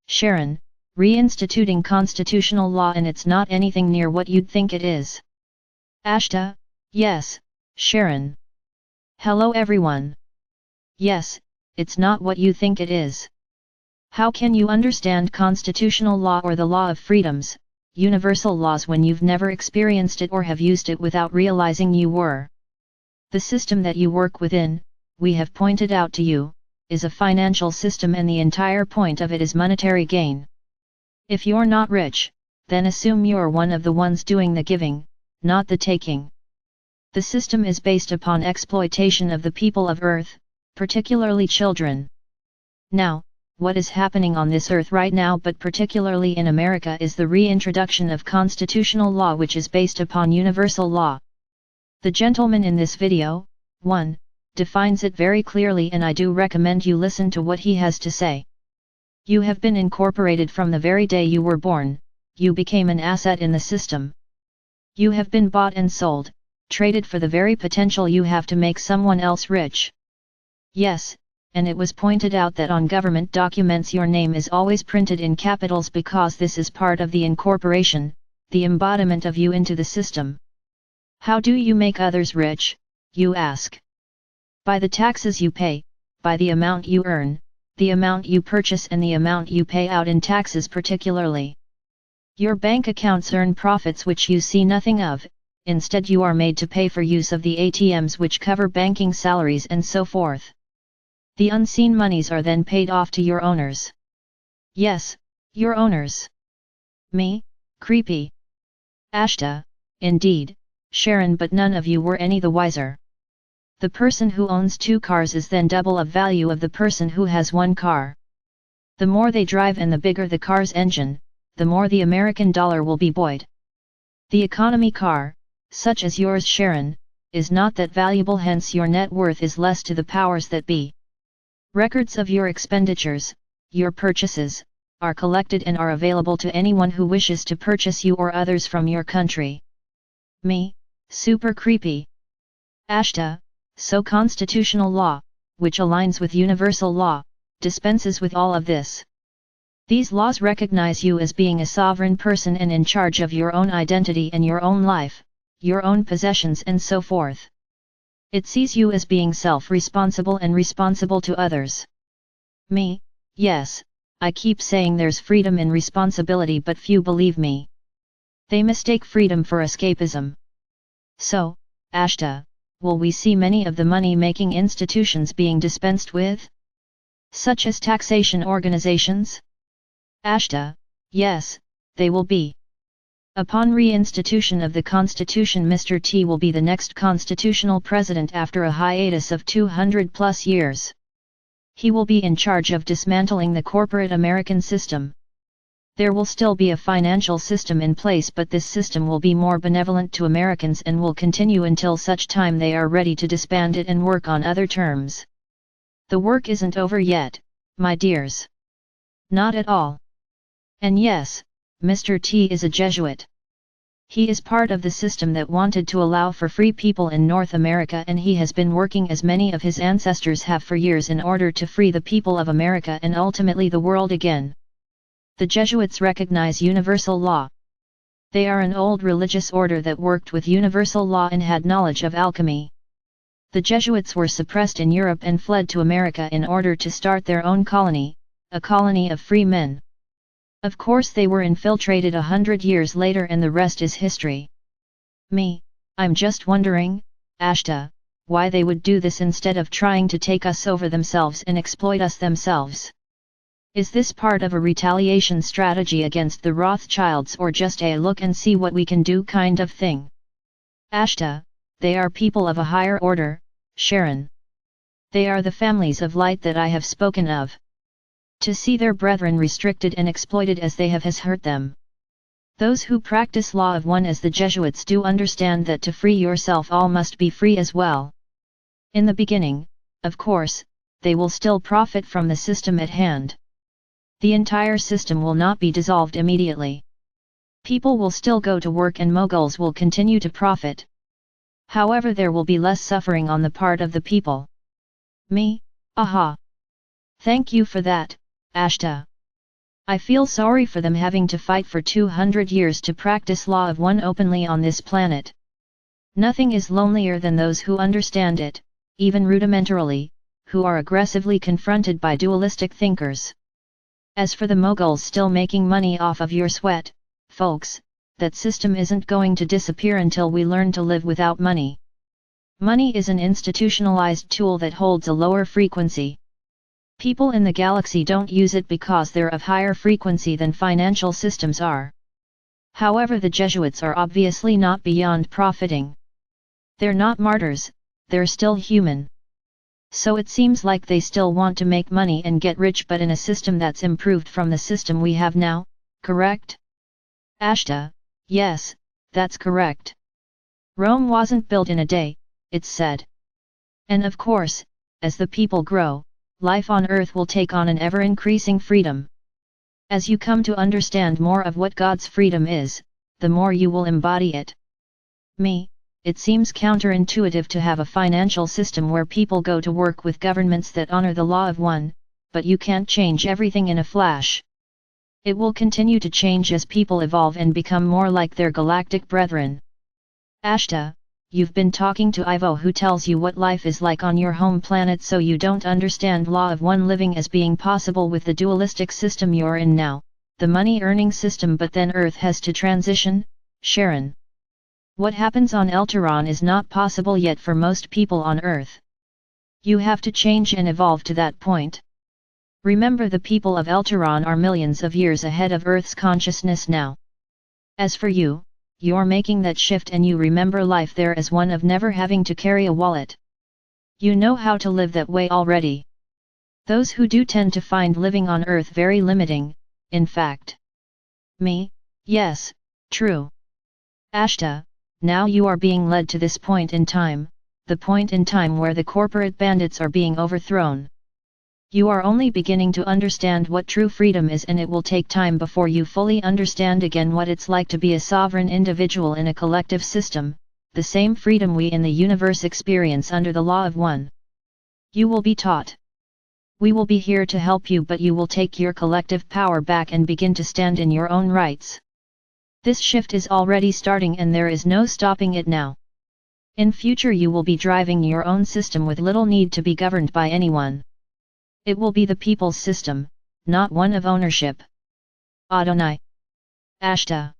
Sharon, reinstituting constitutional law, and it's not anything near what you'd think it is. Ashtar, yes, Sharon. Hello everyone. Yes, it's not what you think it is. How can you understand constitutional law or the law of freedoms, universal laws, when you've never experienced it or have used it without realizing you were? The system that you work within, we have pointed out to you, is a financial system, and the entire point of it is monetary gain. If you're not rich, then assume you're one of the ones doing the giving, not the taking. The system is based upon exploitation of the people of Earth, particularly children. Now, what is happening on this earth right now, but particularly in America, is the reintroduction of constitutional law, which is based upon universal law. The gentleman in this video, 1, defines it very clearly, and I do recommend you listen to what he has to say. You have been incorporated from the very day you were born, you became an asset in the system. You have been bought and sold, traded for the very potential you have to make someone else rich. Yes, and it was pointed out that on government documents your name is always printed in capitals because this is part of the incorporation, the embodiment of you into the system. How do you make others rich, you ask? By the taxes you pay, by the amount you earn, the amount you purchase, and the amount you pay out in taxes particularly. Your bank accounts earn profits which you see nothing of, instead you are made to pay for use of the ATMs which cover banking salaries and so forth. The unseen monies are then paid off to your owners. Yes, your owners. Me, creepy. Ashtar, indeed, Sharon, but none of you were any the wiser. The person who owns 2 cars is then double of value of the person who has 1 car. The more they drive and the bigger the car's engine, the more the American dollar will be buoyed. The economy car, such as yours, Sharon, is not that valuable, hence your net worth is less to the powers that be. Records of your expenditures, your purchases, are collected and are available to anyone who wishes to purchase you or others from your country. Me, super creepy. Ashtar, so constitutional law, which aligns with universal law, dispenses with all of this. These laws recognize you as being a sovereign person and in charge of your own identity and your own life, your own possessions and so forth. It sees you as being self-responsible and responsible to others. Me, yes, I keep saying there's freedom in responsibility, but few believe me. They mistake freedom for escapism. So, Ashtar, will we see many of the money-making institutions being dispensed with? Such as taxation organizations? Ashtar, yes, they will be. Upon reinstitution of the Constitution, Mr. T will be the next constitutional president after a hiatus of 200+ years. He will be in charge of dismantling the corporate American system. There will still be a financial system in place, but this system will be more benevolent to Americans and will continue until such time they are ready to disband it and work on other terms. The work isn't over yet, my dears. Not at all. And yes, Mr. T is a Jesuit. He is part of the system that wanted to allow for free people in North America, and he has been working as many of his ancestors have for years in order to free the people of America and ultimately the world again. The Jesuits recognize universal law. They are an old religious order that worked with universal law and had knowledge of alchemy. The Jesuits were suppressed in Europe and fled to America in order to start their own colony, a colony of free men. Of course they were infiltrated 100 years later and the rest is history. Me, I'm just wondering, Ashtar, why they would do this instead of trying to take us over themselves and exploit us themselves. Is this part of a retaliation strategy against the Rothschilds, or just a look and see what we can do kind of thing? Ashtar, they are people of a higher order, Sharon. They are the families of light that I have spoken of. To see their brethren restricted and exploited as they have has hurt them. Those who practice law of one as the Jesuits do understand that to free yourself all must be free as well. In the beginning, of course, they will still profit from the system at hand. The entire system will not be dissolved immediately. People will still go to work and moguls will continue to profit. However, there will be less suffering on the part of the people. Me, aha. Thank you for that, Ashtar. I feel sorry for them having to fight for 200 years to practice law of one openly on this planet. Nothing is lonelier than those who understand it, even rudimentarily, who are aggressively confronted by dualistic thinkers. As for the moguls still making money off of your sweat, folks, that system isn't going to disappear until we learn to live without money. Money is an institutionalized tool that holds a lower frequency. People in the galaxy don't use it because they're of higher frequency than financial systems are. However, the Jesuits are obviously not beyond profiting. They're not martyrs, they're still human. So it seems like they still want to make money and get rich, but in a system that's improved from the system we have now, correct? Ashtar, yes, that's correct. Rome wasn't built in a day, it's said. And of course, as the people grow, life on Earth will take on an ever-increasing freedom. As you come to understand more of what God's freedom is, the more you will embody it. It seems counterintuitive to have a financial system where people go to work with governments that honor the law of one, but you can't change everything in a flash. It will continue to change as people evolve and become more like their galactic brethren. Ashtar, you've been talking to Ivo, who tells you what life is like on your home planet, so you don't understand law of one living as being possible with the dualistic system you're in now, the money-earning system, but then Earth has to transition, Sharon. What happens on Eltaron is not possible yet for most people on Earth. You have to change and evolve to that point. Remember, the people of Eltaron are millions of years ahead of Earth's consciousness now. As for you, you're making that shift and you remember life there as one of never having to carry a wallet. You know how to live that way already. Those who do tend to find living on Earth very limiting, in fact. Yes, true. Ashtar, now you are being led to this point in time, the point in time where the corporate bandits are being overthrown. You are only beginning to understand what true freedom is, and it will take time before you fully understand again what it's like to be a sovereign individual in a collective system, the same freedom we in the universe experience under the law of one. You will be taught. We will be here to help you, but you will take your collective power back and begin to stand in your own rights. This shift is already starting and there is no stopping it now. In future you will be driving your own system with little need to be governed by anyone. It will be the people's system, not one of ownership. Adonai. Ashtar.